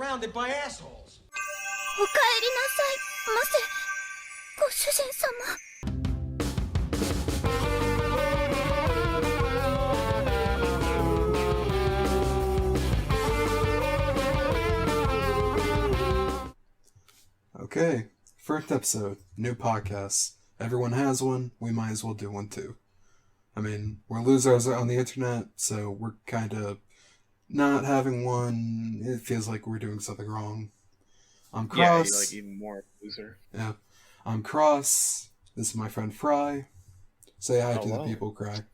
surrounded by assholes. お帰りなさいませ、ご主人様。Okay, first episode, new podcast. Everyone has one, we might as well do one too. I mean, we're losers on the internet, so we're kind of not having one. It feels like we're doing something wrong. I'm Cross. Yeah, you're like even more loser. Yeah. I'm Cross. This is my friend Fry. Say hi to the people, Craig.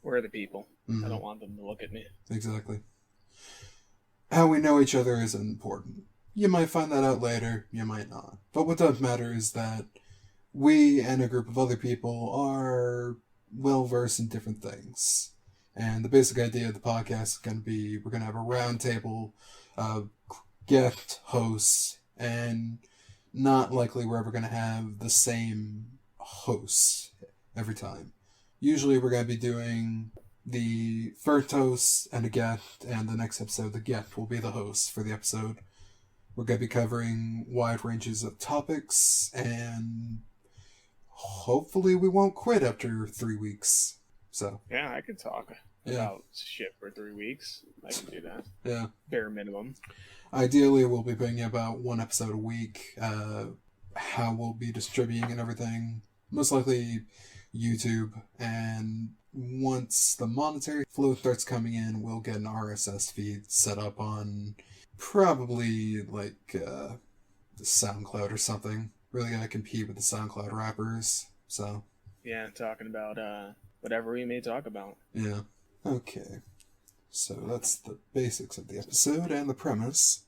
Where are the people? Mm-hmm. I don't want them to look at me. Exactly. How we know each other isn't important. You might find that out later, you might not. But what does matter is that we and a group of other people are well-versed in different things. And the basic idea of the podcast is going to be, we're going to have a round table of guest hosts, and not likely we're ever going to have the same hosts every time. Usually we're going to be doing the first host and a guest, and the next episode the guest will be the host for the episode. We're going to be covering wide ranges of topics, and hopefully we won't quit after 3 weeks. So yeah, I could talk about shit for 3 weeks. I can do that. Yeah. Bare minimum. Ideally, we'll be bringing about one episode a week. How we'll be distributing and everything. Most likely YouTube. And once the monetary flow starts coming in, we'll get an RSS feed set up on probably like the SoundCloud or something. Really gotta compete with the SoundCloud rappers. So yeah, talking about whatever we may talk about. Yeah. Okay. So that's the basics of the episode and the premise.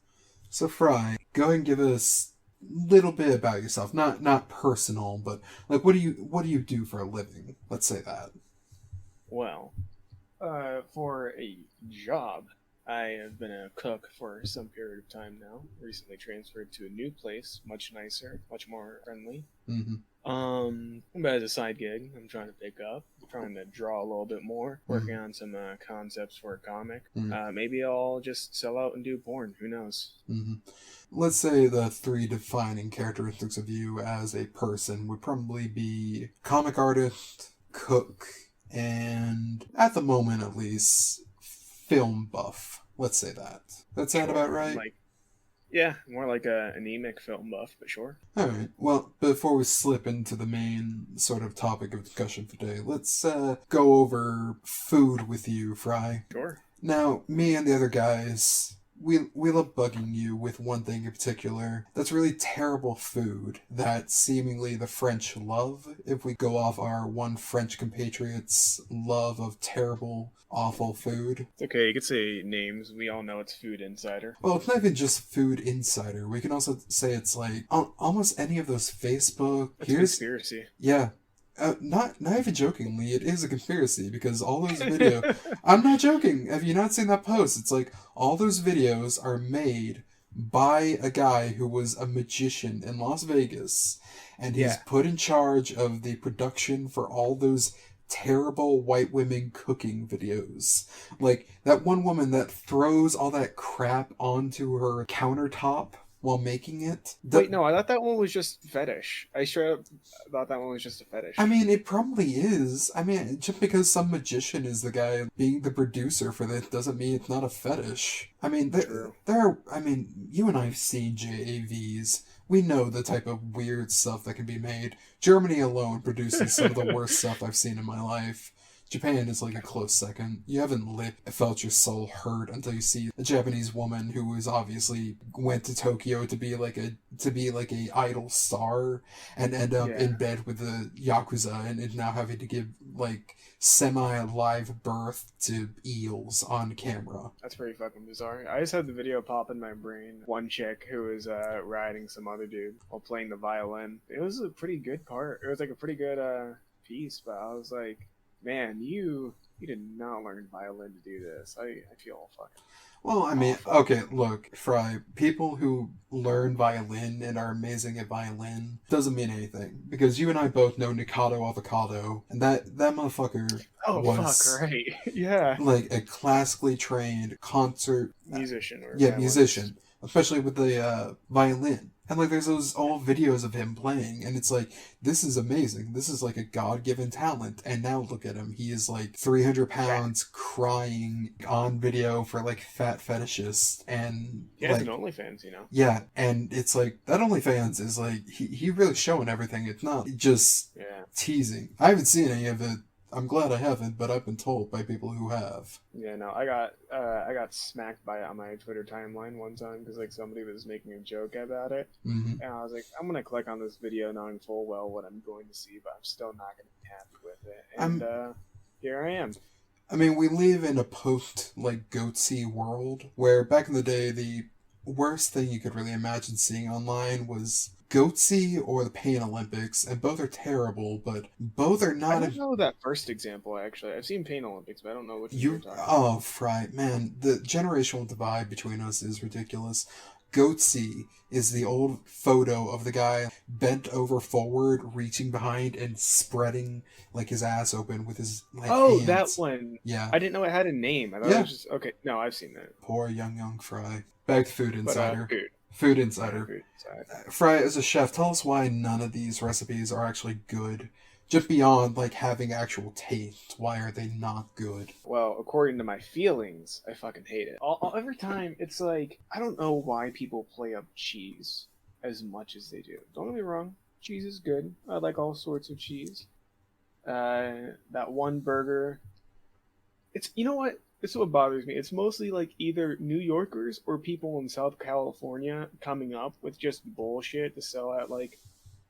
So Fry, go ahead and give us a little bit about yourself. Not personal, but like what do you do for a living? Let's say that. Well, for a job, I have been a cook for some period of time now. Recently transferred to a new place, much nicer, much more friendly. Mm-hmm. But as a side gig, I'm trying to pick up. I'm trying to draw a little bit more. Working on some concepts for a comic. Mm-hmm. Maybe I'll just sell out and do porn. Who knows? Mm-hmm. Let's say the 3 defining characteristics of you as a person would probably be comic artist, cook, and at the moment at least, film buff. Let's say that. That sound about right? Yeah, more like a anemic film buff, but sure. Alright, well, before we slip into the main sort of topic of discussion for today, let's go over food with you, Fry. Sure. Now, me and the other guys, we love bugging you with one thing in particular. That's really terrible food that seemingly the French love, if we go off our one French compatriot's love of terrible, awful food. It's okay, you could say names. We all know it's Food Insider. Well, it's not even just Food Insider. We can also say it's like almost any of those Facebook. It's a conspiracy. Yeah. Not even jokingly, it is a conspiracy because all those videos... I'm not joking. Have you not seen that post? It's like all those videos are made by a guy who was a magician in Las Vegas, and he's put in charge of the production for all those terrible white women cooking videos. Like that one woman that throws all that crap onto her countertop while making it. Wait, no, I thought that one was just fetish. I straight up thought that one was just a fetish. I mean, it probably is. I mean, just because some magician is the guy being the producer for that doesn't mean it's not a fetish. I mean, there are, I mean, you and I have seen JAVs. We know the type of weird stuff that can be made. Germany alone produces some of the worst stuff I've seen in my life. Japan is like a close second. You haven't felt your soul hurt until you see a Japanese woman who is obviously went to Tokyo to be like a idol star and end up in bed with the Yakuza and is now having to give like semi-live birth to eels on camera. That's pretty fucking bizarre. I just had the video pop in my brain. One chick who was riding some other dude while playing the violin. It was a pretty good part. It was like a pretty good piece, but I was like, man, you did not learn violin to do this. I feel fucking... Well, I mean, okay, look, Fry, people who learn violin and are amazing at violin doesn't mean anything. Because you and I both know Nikado Avocado, and that motherfucker was... fuck, right. Yeah. Like a classically trained concert... Musician. Musician. especially with the violin. And like, there's those old videos of him playing, and it's like, this is amazing. This is like a God-given talent. And now look at him. He is like 300 pounds, crying on video for like fat fetishists, and He has like, an OnlyFans, you know. yeah, and it's like, that OnlyFans is like, he really showing everything. It's not just teasing. I haven't seen any of it. I'm glad I haven't, but I've been told by people who have. Yeah, no, I got smacked by it on my Twitter timeline one time because like somebody was making a joke about it, Mm-hmm. and I was like, I'm gonna click on this video knowing full well what I'm going to see, but I'm still not gonna be happy with it. And here I am. I mean, we live in a post like goatsy world where back in the day, the worst thing you could really imagine seeing online was goatsy or the Pain Olympics, and both are terrible, but both are not. I don't know that first example actually. I've seen Pain Olympics, but I don't know what you're talking about. Oh, right, man. The generational divide between us is ridiculous. Goatsy is the old photo of the guy bent over forward, reaching behind and spreading like his ass open with his like hands. That one. Yeah. I didn't know it had a name. I thought it was just okay. No, I've seen that. Poor young Fry. Back to Food Insider. Food. Food Insider. Food Insider. Fry, as a chef, tell us why none of these recipes are actually good. Just beyond, like, having actual taste, why are they not good? Well, according to my feelings, I fucking hate it. Every time, it's like, I don't know why people play up cheese as much as they do. Don't get me wrong, cheese is good. I like all sorts of cheese. That one burger, you know what? This is what bothers me. It's mostly like either New Yorkers or people in South California coming up with just bullshit to sell at like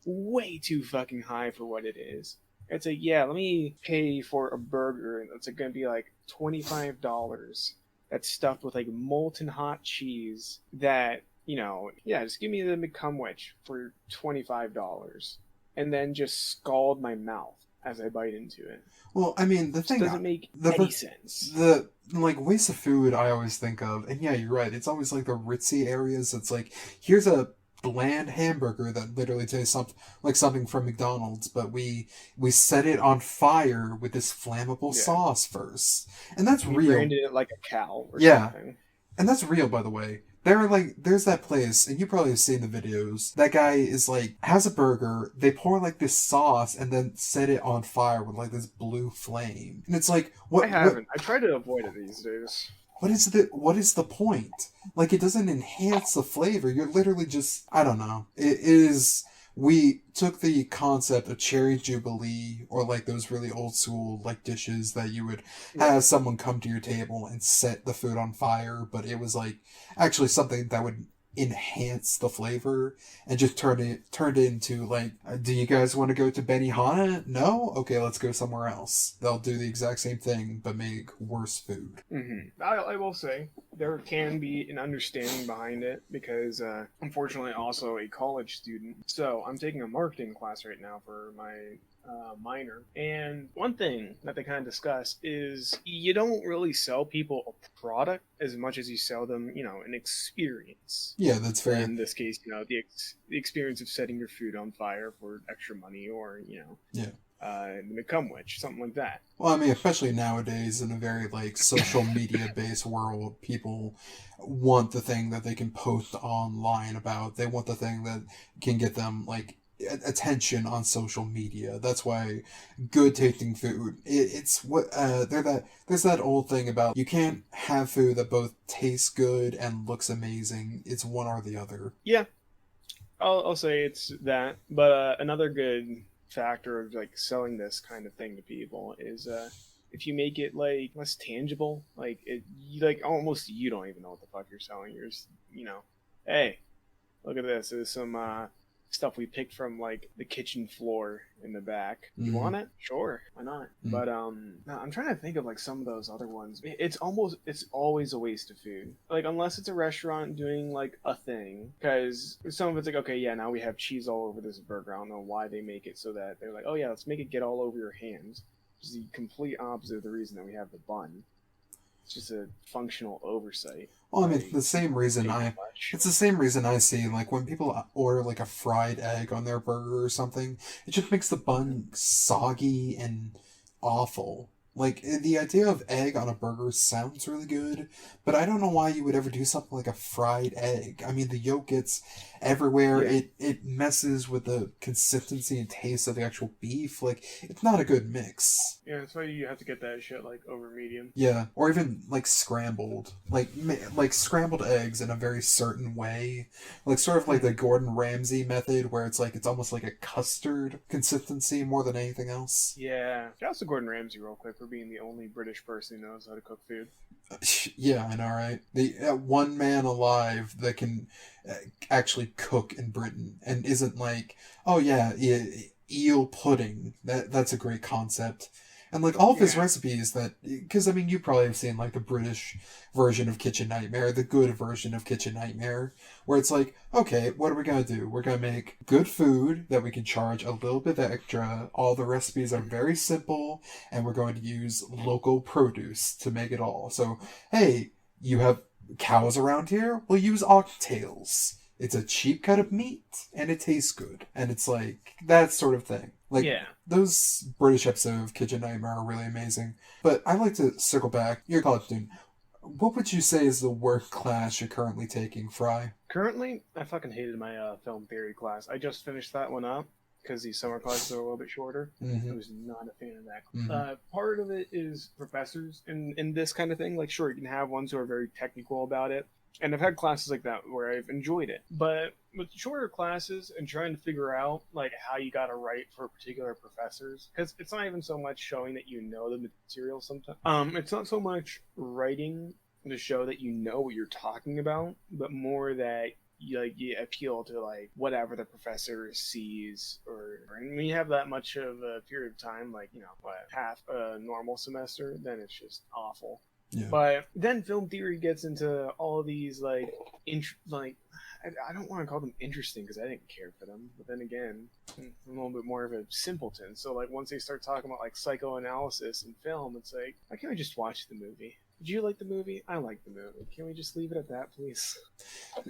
way too fucking high for what it is. It's like, yeah, let me pay for a burger and it's going to be like $25 that's stuffed with like molten hot cheese that, you know, yeah, just give me the McCumwich for $25 and then just scald my mouth as I bite into it. Well, I mean, the thing doesn't make any sense. The like waste of food I always think of, and yeah, you're right. It's always like the ritzy areas. It's like, here's a bland hamburger that literally tastes like something from McDonald's, but we set it on fire with this flammable sauce first, and that's real. Branded it like a cow or something. And that's real, by the way. There's that place, and you probably have seen the videos. That guy is like, has a burger, they pour like this sauce and then set it on fire with like this blue flame. And it's like, what? I haven't. I try to avoid it these days. What is the point? Like, it doesn't enhance the flavor. You're literally just, I don't know. We took the concept of Cherry Jubilee, or like those really old school like dishes that you would have someone come to your table and set the food on fire, but it was like actually something that would enhance the flavor, and just turned it into like, do you guys want to go to Benihana? No? Okay, let's go somewhere else. They'll do the exact same thing but make worse food. Mm-hmm. I will say there can be an understanding behind it because unfortunately I'm also a college student, so I'm taking a marketing class right now for my minor, and one thing that they kind of discuss is you don't really sell people a product as much as you sell them, you know, an experience. Yeah, that's fair. In this case, you know, the experience of setting your food on fire for extra money, or you know, the McCumwich, something like that. Well, I mean, especially nowadays in a very like social media based world, people want the thing that they can post online about. They want the thing that can get them like attention on social media. That's why good tasting food, it's what there's that old thing about, you can't have food that both tastes good and looks amazing. It's one or the other. Yeah, I'll say it's that, but another good factor of like selling this kind of thing to people is if you make it like less tangible, like almost you don't even know what the fuck you're selling. You're just, you know, hey, look at this. There's some stuff we picked from like the kitchen floor in the back. You want it? Sure, why not? But no, I'm trying to think of like some of those other ones. It's always a waste of food, like unless it's a restaurant doing like a thing, because some of it's like, okay, yeah, now we have cheese all over this burger. I don't know why they make it so that they're like, oh yeah, let's make it get all over your hands, which is the complete opposite of the reason that we have the bun. It's just a functional oversight. Well, I mean, it's the same reason I see, like, when people order, like, a fried egg on their burger or something, it just makes the bun soggy and awful. Like, the idea of egg on a burger sounds really good, but I don't know why you would ever do something like a fried egg. I mean, the yolk gets everywhere. Yeah. It messes with the consistency and taste of the actual beef. Like, it's not a good mix. Yeah, that's why you have to get that shit like over medium. Yeah, or even like scrambled, like scrambled eggs in a very certain way, like sort of like the Gordon Ramsay method, where it's almost like a custard consistency more than anything else. Yeah. Shouts to Gordon Ramsay real quick for being the only British person who knows how to cook food. Yeah, I know, right? The one man alive that can actually cook in Britain and isn't like, oh yeah, eel pudding. That's a great concept. And like all of his recipes because I mean you probably have seen like the British version of Kitchen Nightmare, the good version of Kitchen Nightmare, where it's like, okay, what are we gonna do? We're gonna make good food that we can charge a little bit extra. All the recipes are very simple, and we're going to use local produce to make it all. So hey, you have cows around here? We'll use oxtails. It's a cheap cut of meat, and it tastes good. And it's like, that sort of thing. Like, those British episodes of Kitchen Nightmare are really amazing. But I'd like to circle back. You're a college student. What would you say is the worst class you're currently taking, Fry? Currently, I fucking hated my film theory class. I just finished that one up because these summer classes are a little bit shorter. I was not a fan of that. Part of it is professors in this kind of thing. Like, sure, you can have ones who are very technical about it. And I've had classes like that where I've enjoyed it. But with shorter classes and trying to figure out like how you got to write for particular professors, because it's not even so much showing that you know the material sometimes. It's not so much writing to show that you know what you're talking about, but more that you appeal to like whatever the professor sees, or when you have that much of a period of time, like half a normal semester, then it's just awful. Yeah. But then film theory gets into all these I don't want to call them interesting because I didn't care for them. But then again, I'm a little bit more of a simpleton. So like once they start talking about like psychoanalysis in film, it's like, why can't we just watch the movie? Did you like the movie? I like the movie. Can we just leave it at that, please?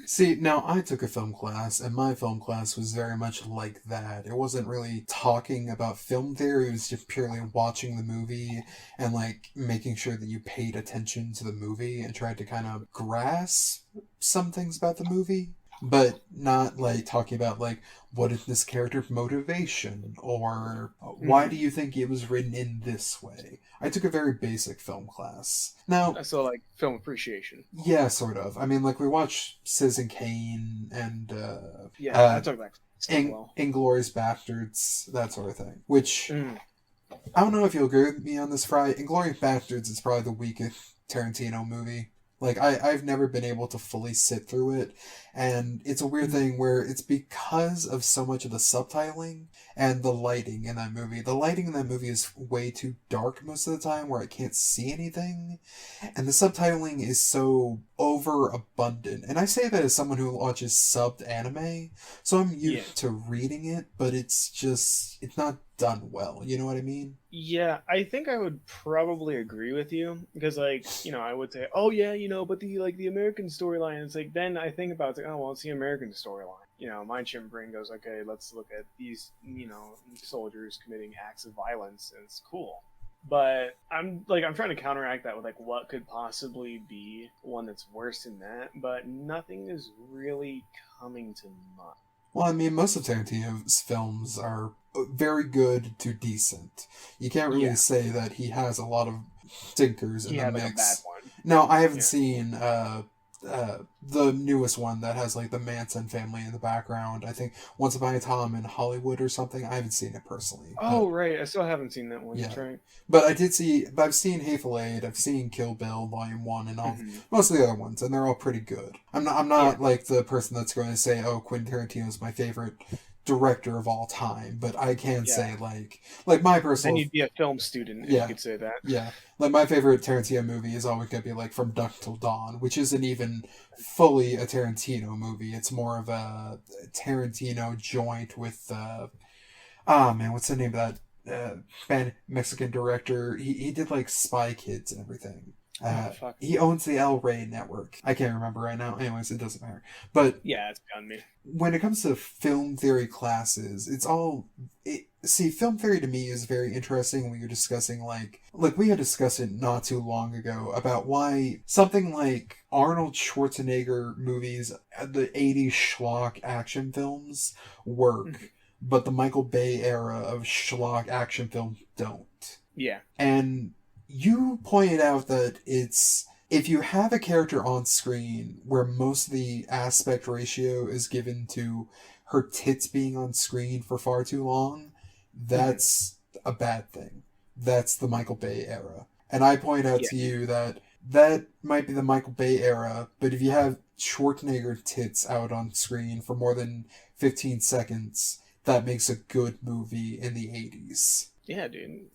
See, now I took a film class, and my film class was very much like that. It wasn't really talking about film theory, it was just purely watching the movie and like making sure that you paid attention to the movie and tried to kind of grasp some things about the movie. But not like talking about like what is this character's motivation or why do you think it was written in this way. I took a very basic film class. Now, so like film appreciation. Yeah, sort of. I mean, like we watched Citizen Kane and I took that. Inglourious Bastards, that sort of thing. Which I don't know if you'll agree with me on this, Fry. Inglourious Bastards is probably the weakest Tarantino movie. Like, I've never been able to fully sit through it, and it's a weird thing where it's because of so much of the subtitling and the lighting in that movie. The lighting in that movie is way too dark most of the time, where I can't see anything, and the subtitling is so overabundant. And I say that as someone who watches subbed anime, so I'm used to reading it, but it's not done well. You know what I mean? Yeah, I think I would probably agree with you because, I would say, oh yeah, but the American storyline. It's like then I think about oh well, it's the American storyline. My chimp brain goes, okay, let's look at these, soldiers committing acts of violence, and it's cool. But I'm trying to counteract that with what could possibly be one that's worse than that, but nothing is really coming to mind. Well, I mean, most of Tarantino's films are very good to decent. You can't really say that he has a lot of stinkers in the mix. A bad one. No, I haven't seen the newest one that has the Manson family in the background. I think Once Upon a Time in Hollywood or something. I haven't seen it personally. Oh, right. I still haven't seen that one. Yeah. Right. But I've seen Hateful Eight, I've seen Kill Bill Volume 1 and all most of the other ones, and they're all pretty good. I'm not the person that's going to say, oh, Quentin Tarantino is my favorite director of all time, but I can say my personal. Then you'd be a film student if you could say that. Yeah, my favorite Tarantino movie is always going to be From Dusk Till Dawn, which isn't even fully a Tarantino movie. It's more of a Tarantino joint with what's the name of that Mexican director? He did Spy Kids and everything. Fuck. He owns the El Rey network. I can't remember right now. Anyways, it doesn't matter. But Yeah, it's beyond me. when it comes to film theory classes, see, film theory to me is very interesting when you're discussing, like we had discussed it not too long ago about why something like Arnold Schwarzenegger movies, the 80s schlock action films, work, but the Michael Bay era of schlock action films don't. Yeah. And you pointed out that if you have a character on screen where most of the aspect ratio is given to her tits being on screen for far too long, that's a bad thing. That's the Michael Bay era. And I point out to you that might be the Michael Bay era, but if you have Schwarzenegger tits out on screen for more than 15 seconds, that makes a good movie in the 80s. Yeah, dude.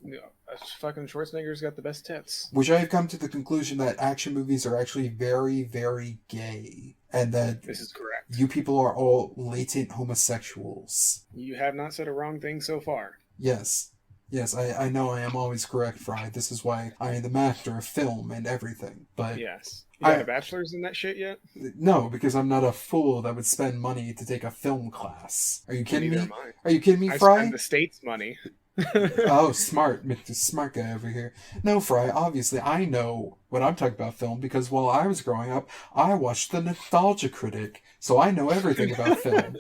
Fucking Schwarzenegger's got the best tits. Which I have come to the conclusion that action movies are actually very, very gay. And that this is correct. You people are all latent homosexuals. You have not said a wrong thing so far. Yes. Yes, I know I am always correct, Fry. This is why I am the master of film and everything. But yes. You got a bachelor's in that shit yet? No, because I'm not a fool that would spend money to take a film class. Are you kidding me? Are you kidding me, Fry? I spend the state's money. Oh, smart guy over here. No, Fry, obviously I know when I'm talking about film because while I was growing up, I watched The Nostalgia Critic, so I know everything about film.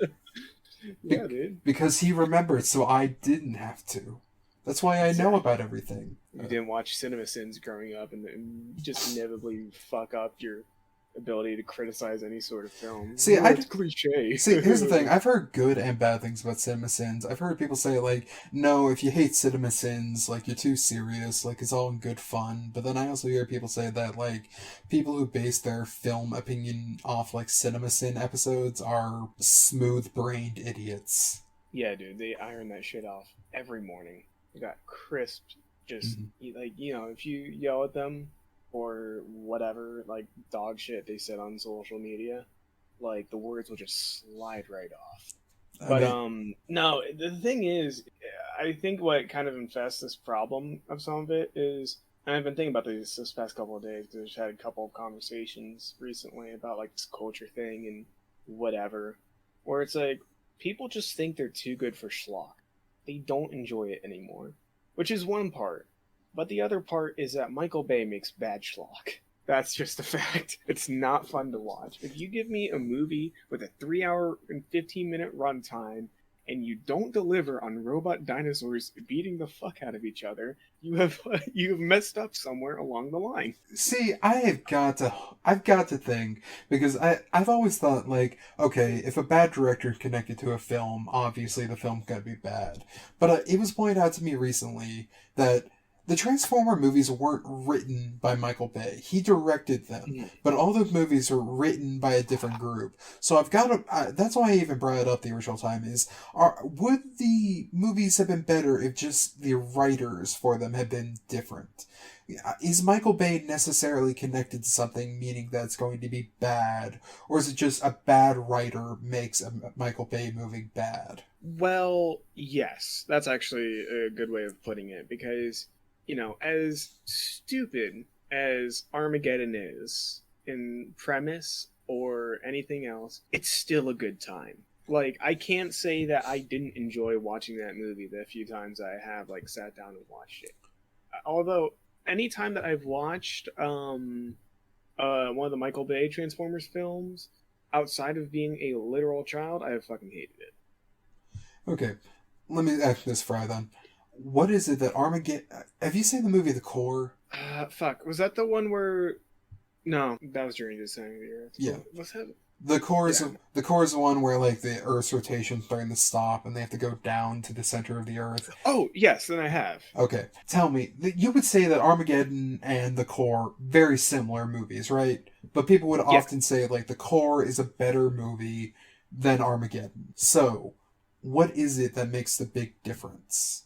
Yeah, dude. Because he remembered, so I didn't have to. That's why I know about everything. You didn't watch CinemaSins growing up and just inevitably fuck up your ability to criticize any sort of film. See, it's cliche. See, here's the thing. I've heard good and bad things about CinemaSins. I've heard people say, like, no, if you hate CinemaSins, like, you're too serious, like, it's all in good fun. But then I also hear people say that, like, people who base their film opinion off, like, CinemaSin episodes are smooth-brained idiots. Yeah, dude, they iron that shit off every morning. They got crisp, just, like, you know, if you yell at them, or whatever, like, dog shit they said on social media, like, the words will just slide right off. But, no, the thing is, I think what kind of infests this problem of some of it is, and I've been thinking about this past couple of days, because I've had a couple of conversations recently about, like, this culture thing and whatever, where it's like, people just think they're too good for schlock. They don't enjoy it anymore, which is one part. But the other part is that Michael Bay makes bad schlock. That's just a fact. It's not fun to watch. If you give me a movie with a 3-hour and 15-minute runtime and you don't deliver on robot dinosaurs beating the fuck out of each other, you've messed up somewhere along the line. See, I've got to think, because I've always thought, like, okay, if a bad director connected to a film, obviously the film's gotta be bad. But it was pointed out to me recently that the Transformer movies weren't written by Michael Bay. He directed them, but all the movies were written by a different group. So I've got to... that's why I even brought it up the original time, would the movies have been better if just the writers for them had been different? Is Michael Bay necessarily connected to something, meaning that it's going to be bad? Or is it just a bad writer makes a Michael Bay movie bad? Well, yes. That's actually a good way of putting it, because... you know, as stupid as Armageddon is in premise or anything else, it's still a good time. Like, I can't say that I didn't enjoy watching that movie the few times I have, like, sat down and watched it. Although, anytime that I've watched one of the Michael Bay Transformers films, outside of being a literal child, I have fucking hated it. Okay, let me ask this, Fry, then. What is it that Armageddon... Have you seen the movie The Core? Fuck. Was that the one where... No, that was Journey to the Center of the Earth. Yeah. What's that? The Core is the one where, like, the Earth's rotation's starting to stop and they have to go down to the center of the Earth. Oh, yes, then I have. Okay. Tell me, you would say that Armageddon and The Core, very similar movies, right? But people would often say, like, The Core is a better movie than Armageddon. So, what is it that makes the big difference?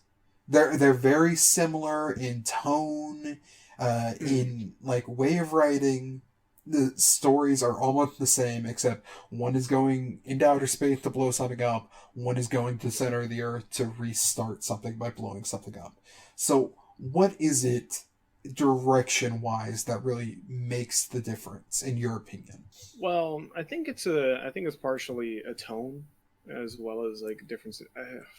They're very similar in tone, in, like, way of writing. The stories are almost the same, except one is going into outer space to blow something up, one is going to the center of the Earth to restart something by blowing something up. So, what is it direction wise that really makes the difference, in your opinion? Well, I think it's partially a tone as well as like difference.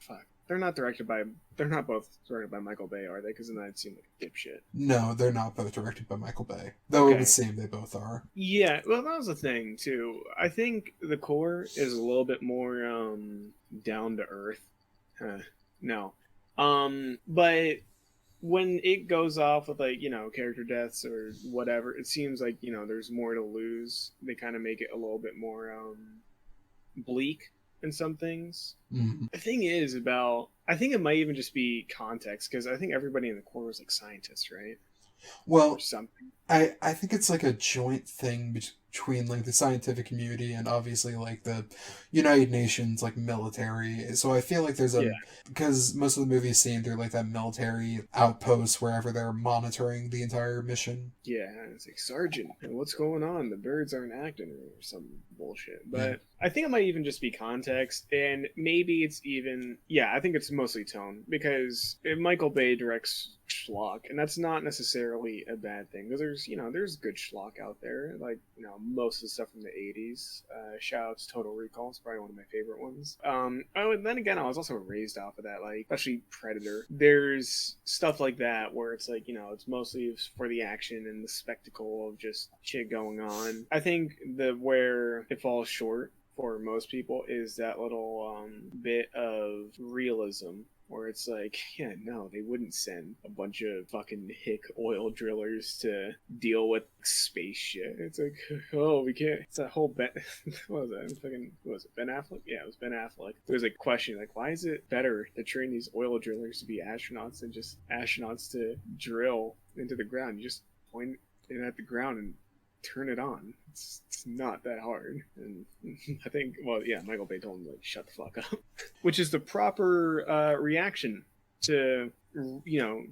Fuck, they're not both directed by Michael Bay, are they? Because then I'd seem like a dipshit. No, they're not both directed by Michael Bay, though it would Okay. seem they both are. Yeah, well, that was the thing too. I think the core is a little bit more down to earth. No, but when it goes off with like character deaths or whatever, it seems like there's more to lose. They kind of make it a little bit more bleak in some things. Mhm. The thing is about I think it might even just be context because I think everybody in the core was like scientists, right, or Well, something. I think it's like a joint thing between like the scientific community and obviously like the United Nations like military. So I feel like there's Yeah, a because most of the movies seem through like that military outpost wherever they're monitoring the entire mission. yeah. It's like Sergeant, what's going on? The birds aren't acting or some bullshit. Yeah. But I think it might even just be context, and maybe it's even I think it's mostly tone because Michael Bay directs schlock, and that's not necessarily a bad thing because there's good schlock out there, like most of the stuff from the '80s. Shout out to Total Recall, it's probably one of my favorite ones. Oh, and then again, I was also raised off of that, like especially Predator. There's stuff like that where it's like it's mostly for the action and the spectacle of just shit going on. I think where it falls short for most people is that little bit of realism where it's like, yeah, no, they wouldn't send a bunch of fucking hick oil drillers to deal with space shit. It's like, oh, we can't. It's a whole Ben. What was that? Fucking, what was it? Ben Affleck? Yeah, it was Ben Affleck. There was a question like, why is it better to train these oil drillers to be astronauts than just astronauts to drill into the ground? You just point it at the ground and turn it on. It's not that hard. And I think, well, yeah, Michael Bay told him like, shut the fuck up, which is the proper reaction to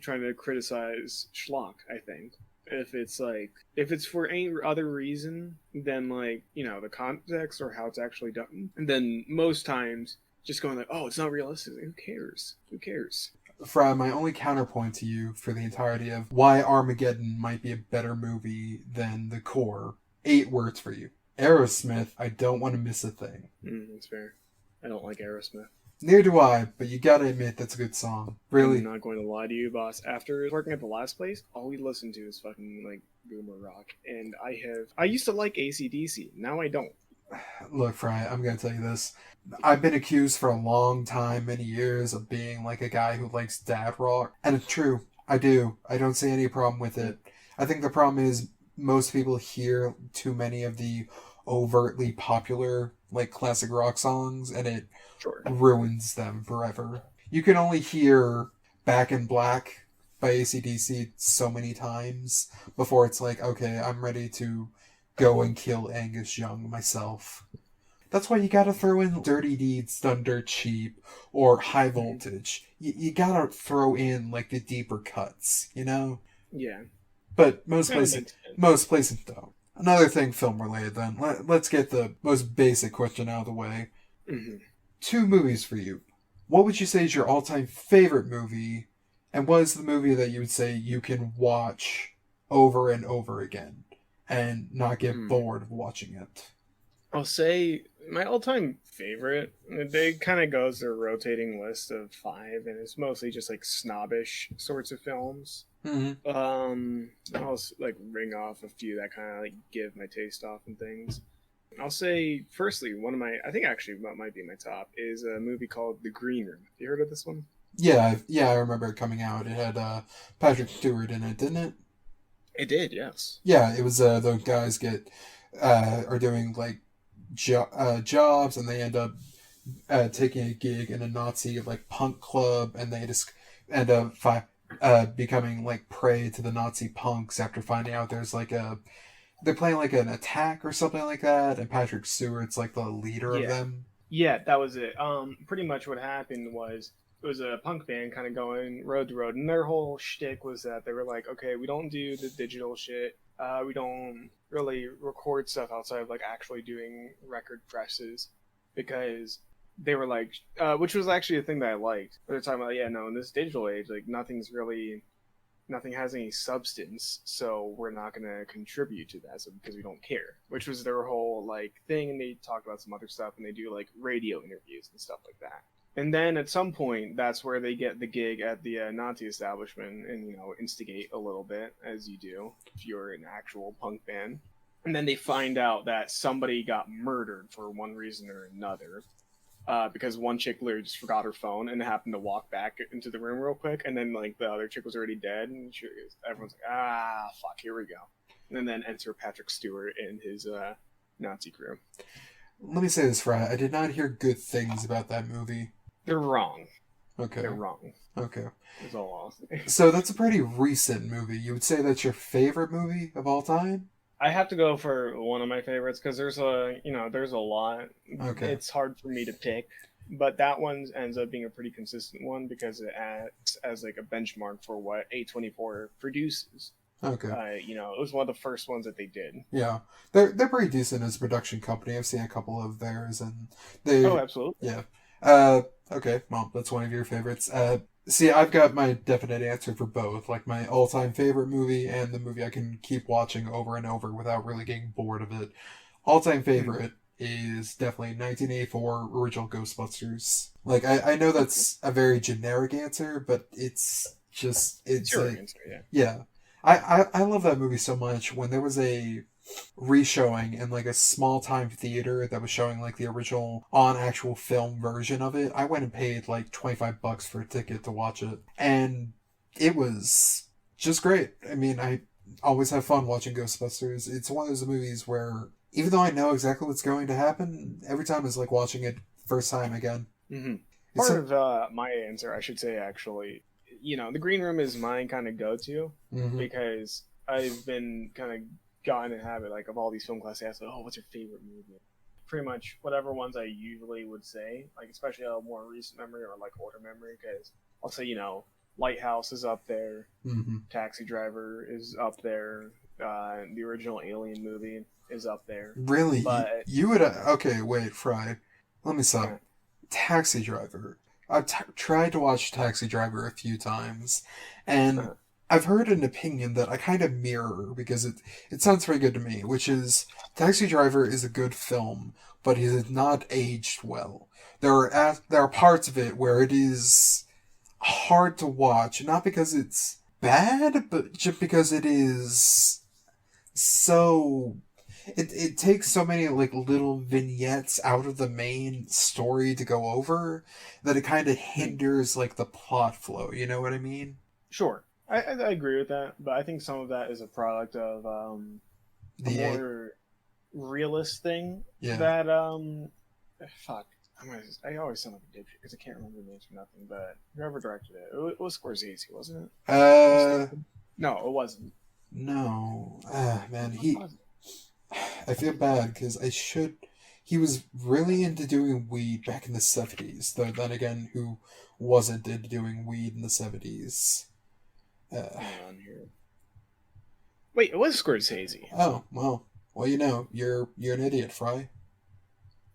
trying to criticize schlock. I think if it's for any other reason than like the context or how it's actually done, then most times just going like, oh, it's not realistic. Who cares? Who cares? Fra, my only counterpoint to you for the entirety of why Armageddon might be a better movie than The Core, 8 words for you. Aerosmith, I don't want to miss a thing. That's fair. I don't like Aerosmith. Neither do I, but you gotta admit that's a good song. Really. I'm not going to lie to you, boss. After working at the last place, all we listened to is fucking like boomer rock, and I used to like AC/DC. Now I don't. Look, Fry, I'm gonna tell you this. I've been accused for a long time, many years, of being like a guy who likes dad rock. And it's true. I do. I don't see any problem with it. I think the problem is most people hear too many of the overtly popular, like, classic rock songs, and it Sure. ruins them forever. You can only hear Back in Black by AC/DC so many times before it's like, okay, I'm ready to go and kill Angus Young myself. That's why you gotta throw in Dirty Deeds Done Dirt Cheap or High Voltage. You gotta throw in like the deeper cuts, you know? Yeah. But most Kinda places makes sense. don't. Another thing film related then. Let's get the most basic question out of the way. Mhm. 2 movies for you. What would you say is your all-time favorite movie? And what is the movie that you would say you can watch over and over again and not get bored of watching it? I'll say my all-time favorite. They kind of goes their rotating list of 5, and it's mostly just like snobbish sorts of films. Mm-hmm. I'll like ring off a few that kind of like give my taste off and things. I'll say firstly, one of my I think actually what might be my top is a movie called The Green Room. You heard of this one? Yeah, I remember it coming out. It had Patrick Stewart in it, didn't it? It did, yes. Yeah, it was the guys are doing like jobs, and they end up taking a gig in a Nazi like punk club, and they just end up becoming like prey to the Nazi punks after finding out there's like they're playing like an attack or something like that, and Patrick Stewart's like the leader of them. Yeah, that was it. Pretty much what happened was it was a punk band kind of going road to road, and their whole shtick was that they were like, okay, we don't do the digital shit. We don't really record stuff outside of like actually doing record presses, because they were like, which was actually a thing that I liked. They were talking about, yeah, no, in this digital age, like nothing's really nothing has any substance, so we're not going to contribute to that, so, because we don't care. Which was their whole like thing, and they talk about some other stuff, and they do like radio interviews and stuff like that. And then at some point, that's where they get the gig at the Nazi establishment and, you know, instigate a little bit, as you do if you're an actual punk band. And then they find out that somebody got murdered for one reason or another. Because one chick literally just forgot her phone and happened to walk back into the room real quick. And then, like, the other chick was already dead. And everyone's like, ah, fuck, here we go. And then enter Patrick Stewart and his Nazi crew. Let me say this, Fry. I did not hear good things about that movie. They're wrong. Okay. They're wrong. Okay. That's all I'll say. So that's a pretty recent movie. You would say that's your favorite movie of all time? I have to go for one of my favorites because there's a lot. Okay. It's hard for me to pick, but that one ends up being a pretty consistent one because it acts as like a benchmark for what A24 produces. Okay. It was one of the first ones that they did. Yeah, they're pretty decent as a production company. I've seen a couple of theirs, and they. Oh, absolutely. Yeah. Okay. Well, that's one of your favorites. See, I've got my definite answer for both. Like my all-time favorite movie and the movie I can keep watching over and over without really getting bored of it. All-time favorite is definitely 1984 original Ghostbusters. Like I know that's a very generic answer, but it's your answer, yeah. Yeah. I love that movie so much. When there was a re-showing in like a small time theater that was showing like the original on actual film version of it, I went and paid like $25 for a ticket to watch it, and it was just great. I mean, I always have fun watching Ghostbusters. It's one of those movies where even though I know exactly what's going to happen, every time is like watching it first time again. Mm-hmm. Part of my answer, I should say, actually, the Green Room is my kind of go-to because I've been kind of gotten in a habit like of all these film class asks, oh, what's your favorite movie? Pretty much whatever ones I usually would say, like especially a more recent memory or like older memory, because I'll say Lighthouse is up there, Taxi Driver is up there, the original Alien movie is up there. Really? But you would okay, wait, Fry, let me stop. Yeah. Taxi Driver. I've tried to watch Taxi Driver a few times, and I've heard an opinion that I kind of mirror because it sounds very good to me, which is Taxi Driver is a good film, but it has not aged well. There are parts of it where it is hard to watch, not because it's bad, but just because it is so... It takes so many like little vignettes out of the main story to go over that it kind of hinders like the plot flow. You know what I mean? Sure. I agree with that, but I think some of that is a product of a more realist thing. Yeah. That fuck, I always sound like a dipshit because I can't remember the names for nothing. But whoever directed it was Scorsese, wasn't it? No, it wasn't. No, man, I feel bad because he was really into doing weed back in the 70s. Though then again, who wasn't into doing weed in the 70s? Hang on here. Wait, it was Scorsese. Oh, well, you're an idiot, Fry.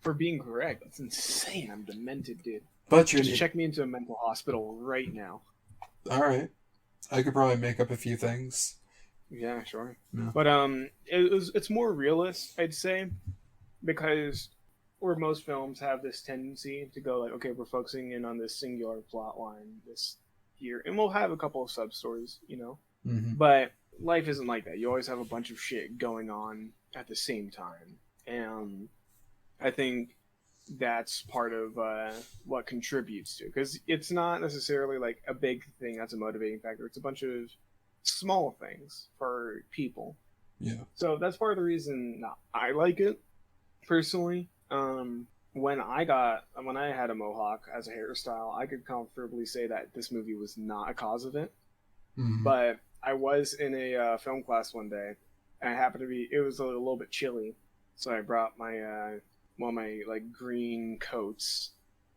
For being correct, that's insane. I'm demented, dude. But you're just check me into a mental hospital right now. All right, I could probably make up a few things. Yeah, sure. Yeah. But it's more realist, I'd say, because where most films have this tendency to go like, okay, we're focusing in on this singular plot line, this here, and we'll have a couple of sub stories, But life isn't like that. You always have a bunch of shit going on at the same time, and I think that's part of what contributes to, because it's not necessarily like a big thing that's a motivating factor. It's a bunch of small things for people. Yeah. So that's part of the reason I like it personally. When I had a mohawk as a hairstyle, I could comfortably say that this movie was not a cause of it. But I was in a film class one day, and it was a little bit chilly, so I brought my one of my like green coats,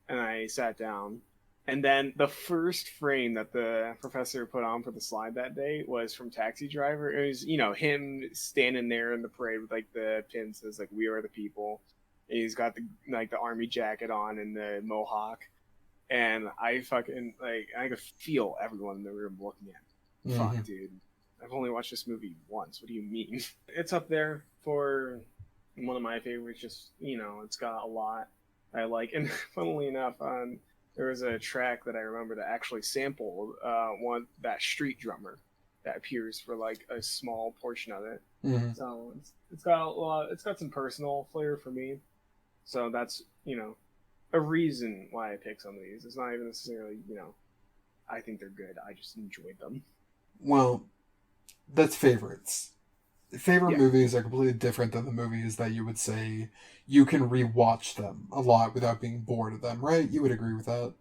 and I sat down. And then the first frame that the professor put on for the slide that day was from Taxi Driver. It was, him standing there in the parade with like the pin says like "We Are the People," and he's got the army jacket on and the mohawk. And I fucking I could feel everyone in the room looking at me. Mm-hmm. Fuck, dude. I've only watched this movie once. What do you mean? It's up there for one of my favorites. Just, it's got a lot I like. And funnily enough, there was a track that I remember that actually sampled that street drummer that appears for like a small portion of it. Mm-hmm. So it's got a lot. It's got some personal flair for me. So that's a reason why I pick some of these. It's not even necessarily I think they're good. I just enjoyed them. Well, that's favorites. Favorite Yeah. movies are completely different than the movies that you would say you can rewatch them a lot without being bored of them, right? You would agree with that?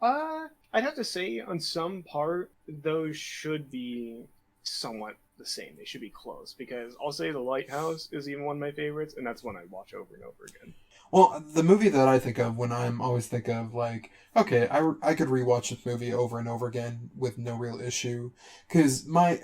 I'd have to say on some part those should be somewhat the same. They should be close because I'll say The Lighthouse is even one of my favorites, and that's one I watch over and over again. Well, the movie that I think of when I'm always think of like, okay, I could rewatch this movie over and over again with no real issue, because my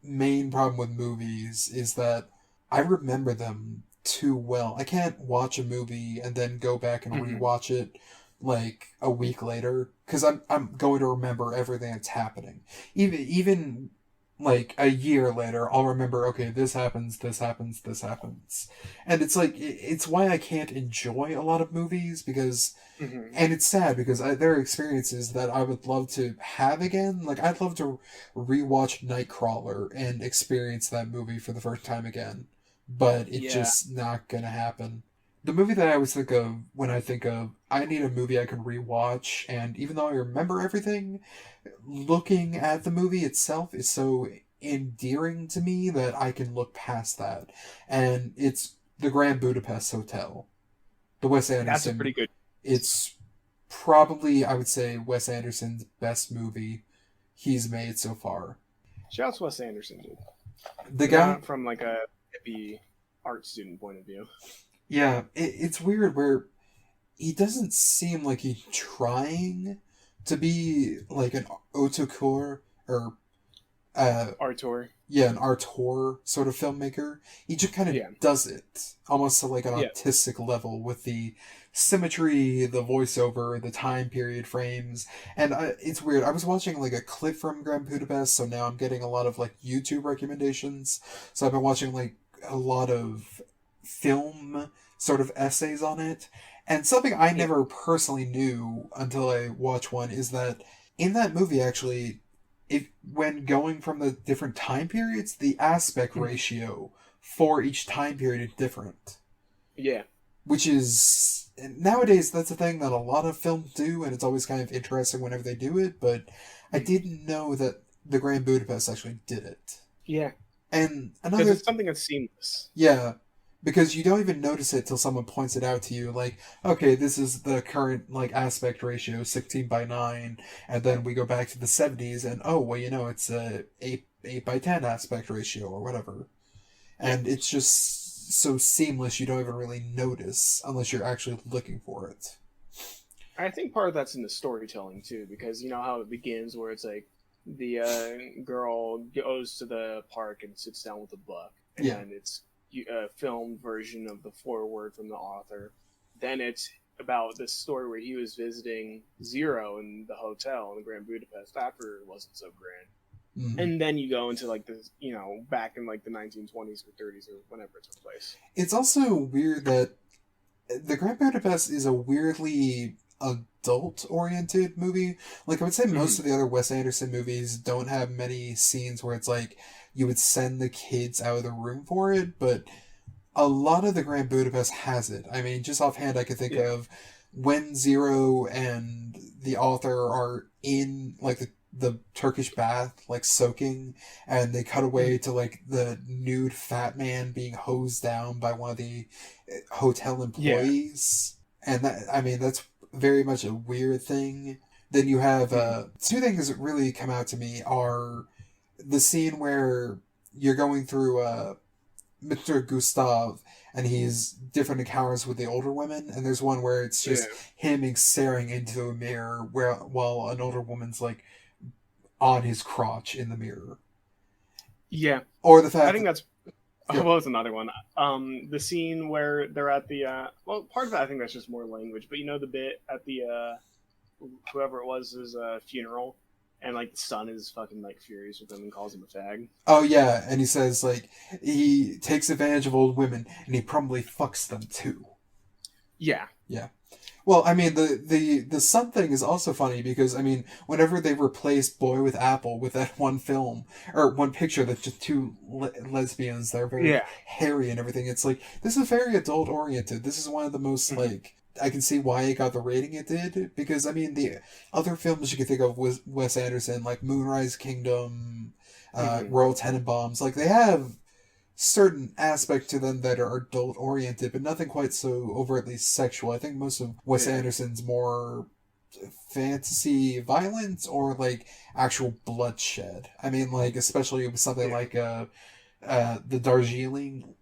main problem with movies is that I remember them too well. I can't watch a movie and then go back and rewatch it like a week later because I'm going to remember everything that's happening. Even like a year later, I'll remember, okay, this happens, this happens, this happens. And it's like, it's why I can't enjoy a lot of movies because, and it's sad because there are experiences that I would love to have again. Like, I'd love to rewatch Nightcrawler and experience that movie for the first time again. But it's just not gonna happen. The movie that I always think of when I think of, I need a movie I can rewatch, and even though I remember everything, looking at the movie itself is so endearing to me that I can look past that. And it's the Grand Budapest Hotel. The Wes Anderson. That's a pretty good. It's probably, I would say, Wes Anderson's best movie he's made so far. Shouts Wes Anderson, dude. The guy Not from like a hippie art student point of view. Yeah, it's weird where he doesn't seem like he's trying to be like an auteur or Artur. yeah, an auteur sort of filmmaker. He just kind of does it almost to like an autistic level with the symmetry, the voiceover, the time period frames, and it's weird. I was watching like a clip from Grand Budapest, so now I'm getting a lot of like YouTube recommendations. So I've been watching like a lot of film sort of essays on it, and something I never personally knew until I watched one is that in that movie actually, if when going from the different time periods, the aspect ratio for each time period is different. Yeah. Which is, nowadays that's a thing that a lot of films do, and it's always kind of interesting whenever they do it, but I didn't know that the Grand Budapest actually did it. Yeah. And another... Because it's something that's seamless. Yeah. Because you don't even notice it till someone points it out to you, like, okay, this is the current, like, aspect ratio, 16:9, and then we go back to the 70s, and, oh, well, it's a 8:10 aspect ratio, or whatever. And it's just so seamless you don't even really notice, unless you're actually looking for it. I think part of that's in the storytelling, too, because you know how it begins, where it's like, the girl goes to the park and sits down with a book, and it's a filmed version of the foreword from the author. Then it's about this story where he was visiting Zero in the hotel in the Grand Budapest after it wasn't so grand. Mm-hmm. And then you go into like this, back in like the 1920s or 30s or whenever it took place. It's also weird that the Grand Budapest is a weirdly adult-oriented movie. Like, I would say most of the other Wes Anderson movies don't have many scenes where it's like you would send the kids out of the room for it, but a lot of the Grand Budapest has it. I mean, just offhand, I could think of when Zero and the author are in, like, the Turkish bath, like, soaking, and they cut away to, like, the nude fat man being hosed down by one of the hotel employees. And that's very much a weird thing. Then you have two things that really come out to me are the scene where you're going through Mr. Gustav and he's different encounters with the older women, and there's one where it's just him staring into a mirror while an older woman's like on his crotch in the mirror. Yeah. Or the fact I think that's what was another one? The scene where they're at the part of it I think that's just more language, but the bit at the whoever it was his funeral And like the son is fucking like furious with him and calls him a fag. Oh yeah, and he says like he takes advantage of old women and he probably fucks them too. Yeah. Yeah. Well, I mean, the son thing is also funny because, I mean, whenever they replace Boy with Apple with that one film, or one picture that's just two lesbians that are very hairy and everything, it's like, this is very adult-oriented. This is one of the most, like, I can see why it got the rating it did, because, I mean, the other films you can think of with Wes Anderson, like Moonrise Kingdom, Royal Tenenbaums, like, they have certain aspects to them that are adult oriented, but nothing quite so overtly sexual. I think most of Wes Anderson's more fantasy violence or like actual bloodshed. I mean, like especially with something like the Darjeeling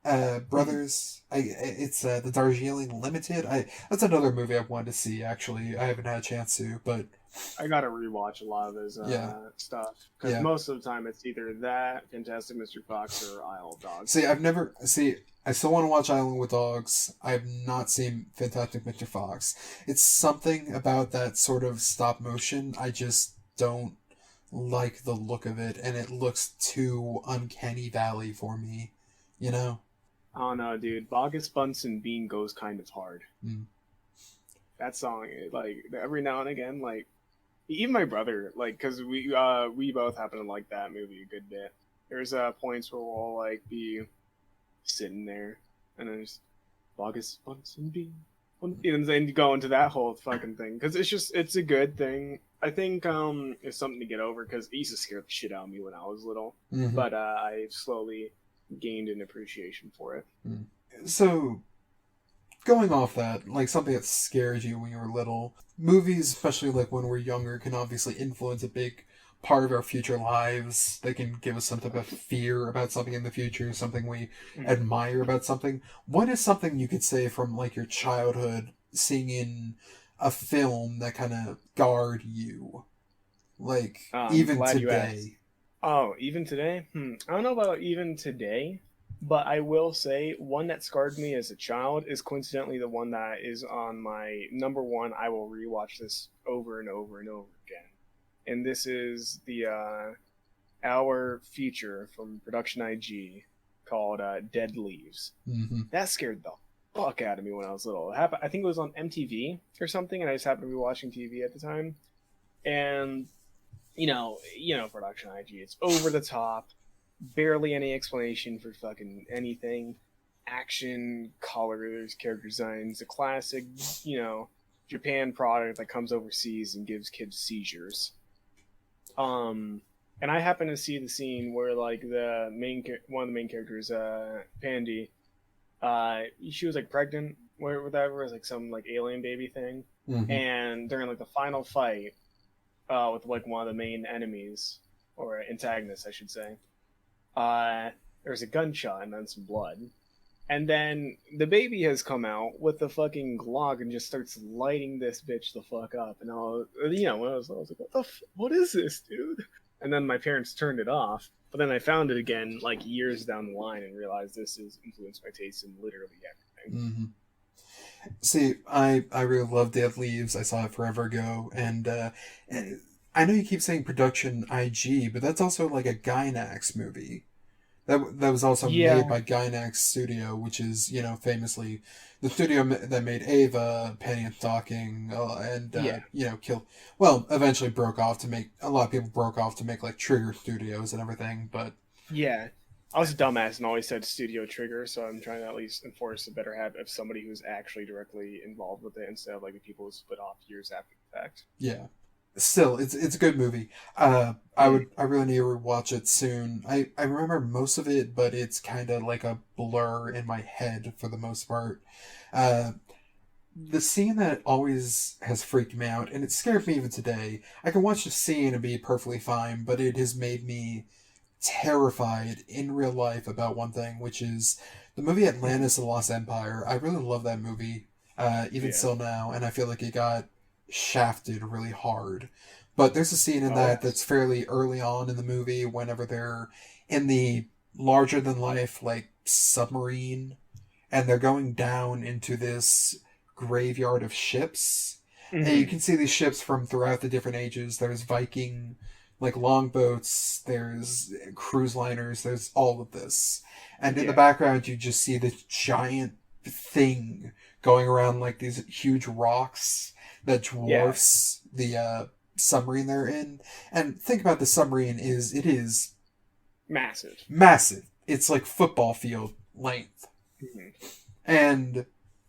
brothers. It's the Darjeeling Limited. That's another movie I've wanted to see. Actually, I haven't had a chance to, but I gotta rewatch a lot of his stuff because most of the time it's either that, Fantastic Mr. Fox, or Isle of Dogs. I still want to watch Island with Dogs. I have not seen Fantastic Mr. Fox. It's something about that sort of stop motion. I just don't like the look of it, and it looks too uncanny valley for me. You know? I don't know, dude. Bogus Bunsen Bean goes kind of hard. That song, like every now and again, like. Even my brother, like, because we both happen to like that movie a good bit. There's points where we'll like be sitting there, and then just August Bunsen Bean, and then go into that whole fucking thing because it's a good thing. I think it's something to get over because it used to scare the shit out of me when I was little, but I've slowly gained an appreciation for it. So, going off that, like something that scared you when you were little, movies, especially like when we're younger, can obviously influence a big part of our future lives. They can give us some type of fear about something in the future, something we admire about something. What is something you could say from like your childhood, seeing in a film that kind of scarred you? Like, even today. Oh, even today? I don't know about even today. But I will say, one that scarred me as a child is coincidentally the one that is on my number one. I will rewatch this over and over and over again. And this is the our feature from Production IG called Dead Leaves. That scared the fuck out of me when I was little. I think it was on MTV or something, and I just happened to be watching TV at the time. And, you know, Production IG, it's over the top. Barely any explanation for fucking anything. Action, colors, character designs, a classic, Japan product that comes overseas and gives kids seizures. And I happened to see the scene where like one of the main characters, Pandy, she was like pregnant, whatever, it was like some like alien baby thing, and during like the final fight, with like one of the main enemies or antagonists, I should say. There's a gunshot and then some blood. And then the baby has come out with the fucking Glock and just starts lighting this bitch the fuck up. And when I was like, what is this, dude? And then my parents turned it off. But then I found it again, like, years down the line and realized this has influenced my taste in literally everything. See, I really love Dead Leaves. I saw it forever ago. And I know you keep saying Production IG, but that's also like a Gainax movie. That was also made by Gainax Studio, which is, famously the studio that made Ava, Penny and Stocking, eventually broke off to make, a lot of people broke off to make like Trigger Studios and everything, but... Yeah. I was a dumbass and always said Studio Trigger, so I'm trying to at least enforce a better habit of somebody who's actually directly involved with it instead of like the people who split off years after the fact. Yeah. Still, it's a good movie. I really need to rewatch it soon. I remember most of it, but it's kind of like a blur in my head for the most part. The scene that always has freaked me out, and it scared me even today. I can watch the scene and be perfectly fine, but it has made me terrified in real life about one thing, which is the movie Atlantis: The Lost Empire. I really love that movie, even still now, and I feel like it got shafted really hard. But there's a scene in that's fairly early on in the movie whenever they're in the larger than life like submarine and they're going down into this graveyard of ships And you can see these ships from throughout the different ages. There's Viking, like, longboats, there's cruise liners, there's all of this. And in the background, you just see this giant thing going around, like, these huge rocks that dwarfs the submarine they're in. And think about the submarine it is massive. It's like football field length. And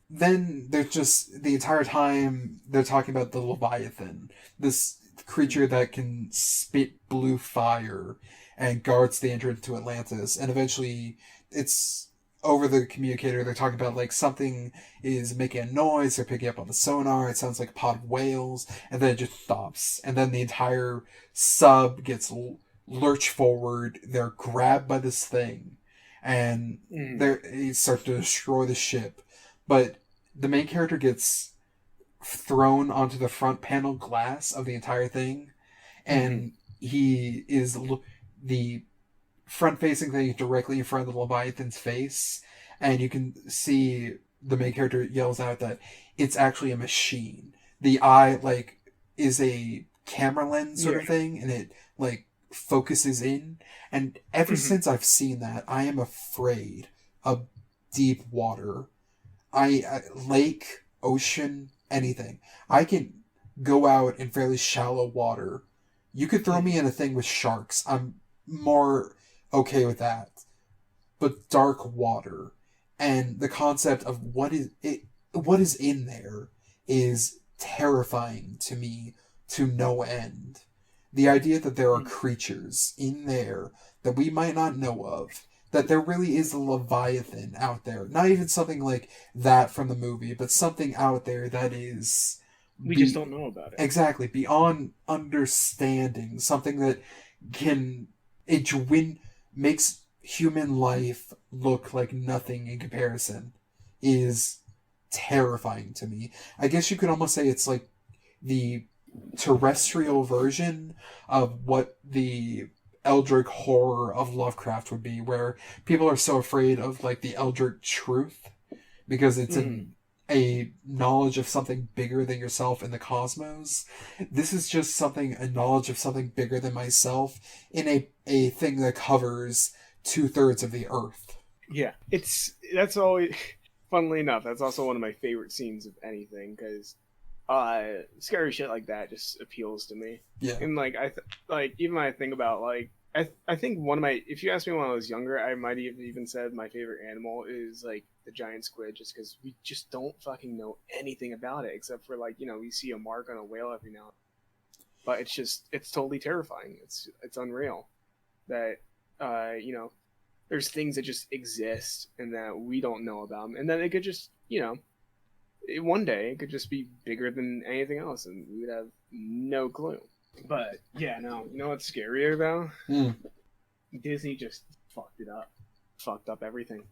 then there's just, the entire time, they're talking about the Leviathan, this creature that can spit blue fire and guards the entrance to Atlantis. And eventually, it's over the communicator, they're talking about, like, something is making a noise, they're picking up on the sonar, it sounds like a pod of whales, and then it just stops. And then the entire sub gets lurched forward, they're grabbed by this thing, and they start to destroy the ship. But the main character gets thrown onto the front panel glass of the entire thing, and he is the front-facing thing directly in front of the Leviathan's face, and you can see the main character yells out that it's actually a machine. The eye, like, is a camera lens sort of thing, and it, like, focuses in. And ever since I've seen that, I am afraid of deep water. Lake, ocean, anything. I can go out in fairly shallow water. You could throw me in a thing with sharks. I'm more okay with that. But dark water and the concept of what is in there is terrifying to me to no end. The idea that there are creatures in there that we might not know of, that there really is a Leviathan out there. Not even something like that from the movie, but something out there that is... We just don't know about it. Exactly. Beyond understanding. Something that makes human life look like nothing in comparison is terrifying to me. I guess you could almost say it's like the terrestrial version of what the eldritch horror of Lovecraft would be, where people are so afraid of, like, the eldritch truth because it's a knowledge of something bigger than yourself in the cosmos. This is just a knowledge of something bigger than myself in a thing that covers 2/3 of the earth. Yeah, that's always, funnily enough, that's also one of my favorite scenes of anything, because scary shit like that just appeals to me. Yeah. And, like, even when I think about, like, I think if you asked me when I was younger, I might have even said my favorite animal is, like, the giant squid, just because we just don't fucking know anything about it, except for, like, you know, we see a mark on a whale every now and then. But it's totally terrifying. It's unreal that, you know, there's things that just exist and that we don't know about them. And then it could just, you know, one day it could just be bigger than anything else and we would have no clue. But yeah, no, you know what's scarier though? Disney just fucked up everything.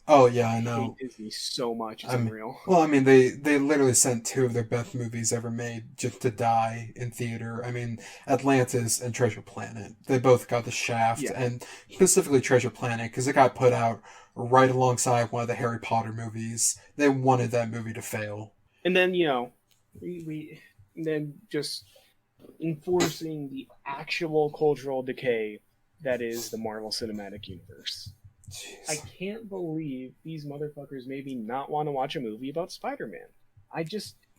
Oh yeah, I I know. hate Disney so much. It's unreal. Well, I mean, they literally sent 2 of their best movies ever made just to die in theater. I mean, Atlantis and Treasure Planet. They both got the shaft, and specifically Treasure Planet, because it got put out right alongside one of the Harry Potter movies. They wanted that movie to fail. And then, you know, we then just enforcing the actual cultural decay that is the Marvel Cinematic Universe. Jeez. I can't believe these motherfuckers made me not want to watch a movie about Spider-Man.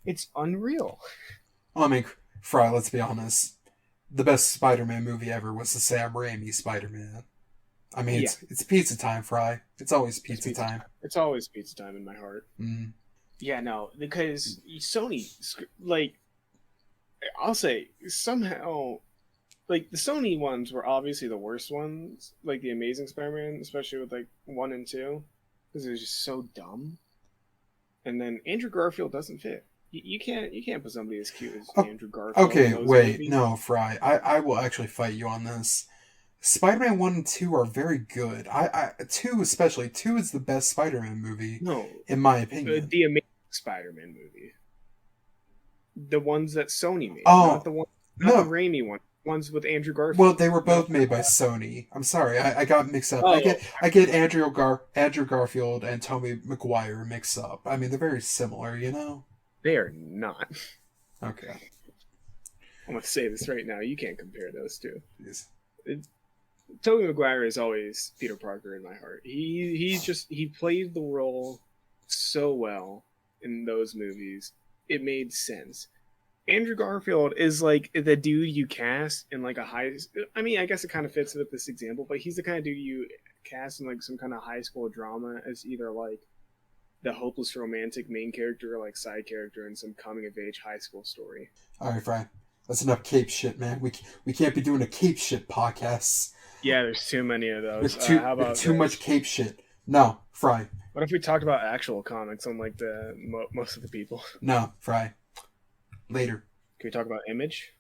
It's unreal. Well, I mean, Fry, let's be honest. The best Spider-Man movie ever was the Sam Raimi Spider-Man. I mean, it's pizza time, Fry. It's always pizza time. It's always pizza time in my heart. Yeah, no, because Sony, like, I'll say, somehow... Like, the Sony ones were obviously the worst ones, like the Amazing Spider-Man, especially with, like, 1 and 2, because it was just so dumb. And then Andrew Garfield doesn't fit. You can't put somebody as cute as Andrew Garfield. Okay, wait, no, Fry. I will actually fight you on this. Spider-Man 1 and 2 are very good. 2 especially. 2 is the best Spider-Man movie, in my opinion. The Amazing Spider-Man movie. The ones that Sony made. Not the Raimi one. Ones with Andrew Garfield. Well, they were both made by Sony. I'm sorry, I got mixed up. I get Andrew Garfield and Tobey Maguire mixed up. I mean, they're very similar, you know? They are not. Okay. I'm gonna say this right now. You can't compare those two. Jeez. Tobey Maguire is always Peter Parker in my heart. He played the role so well in those movies. It made sense. Andrew Garfield is like the dude you cast in like a high. I mean, I guess it kind of fits with this example, but he's the kind of dude you cast in like some kind of high school drama as either like the hopeless romantic main character or like side character in some coming of age high school story. All right, Fry. That's enough cape shit, man. We can't be doing a cape shit podcast. Yeah, there's too many of those. How about too much cape shit? No, Fry. What if we talked about actual comics, unlike most of the people? No, Fry. Later. Can we talk about Image?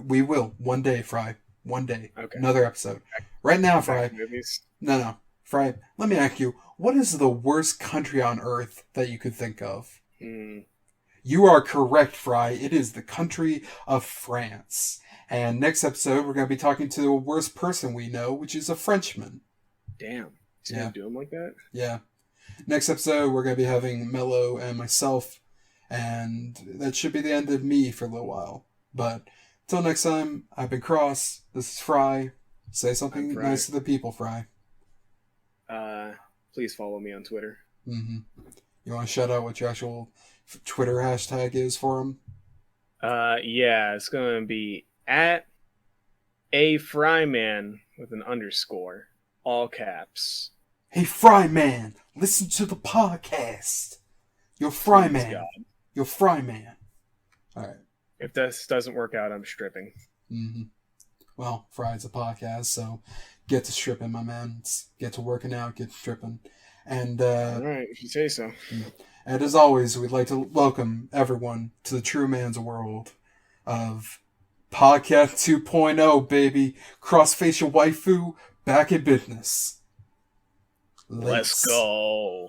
We will. One day, Fry. One day. Okay. Another episode. Right now, Fry. Movies. No. Fry, let me ask you, what is the worst country on earth that you could think of? You are correct, Fry. It is the country of France. And next episode, we're going to be talking to the worst person we know, which is a Frenchman. Damn. He's going to do him like that? Yeah. Next episode, we're going to be having Mello and myself. And that should be the end of me for a little while. But until next time, I've been Cross. This is Fry. Say something nice to the people, Fry. Please follow me on Twitter. Mm-hmm. You want to shout out what your actual Twitter hashtag is for him? Yeah, it's going to be at a Fryman with an underscore. All caps. Hey, Fryman, listen to the podcast. You're Fryman. You're Fryman. All right. If this doesn't work out, I'm stripping. Mm-hmm. Well, Fry's a podcast, so get to stripping, my man. Get to working out, get to stripping. And, all right, if you say so. And as always, we'd like to welcome everyone to the true man's world of Podcast 2.0, baby. Cross-facial waifu, back in business. Let's go.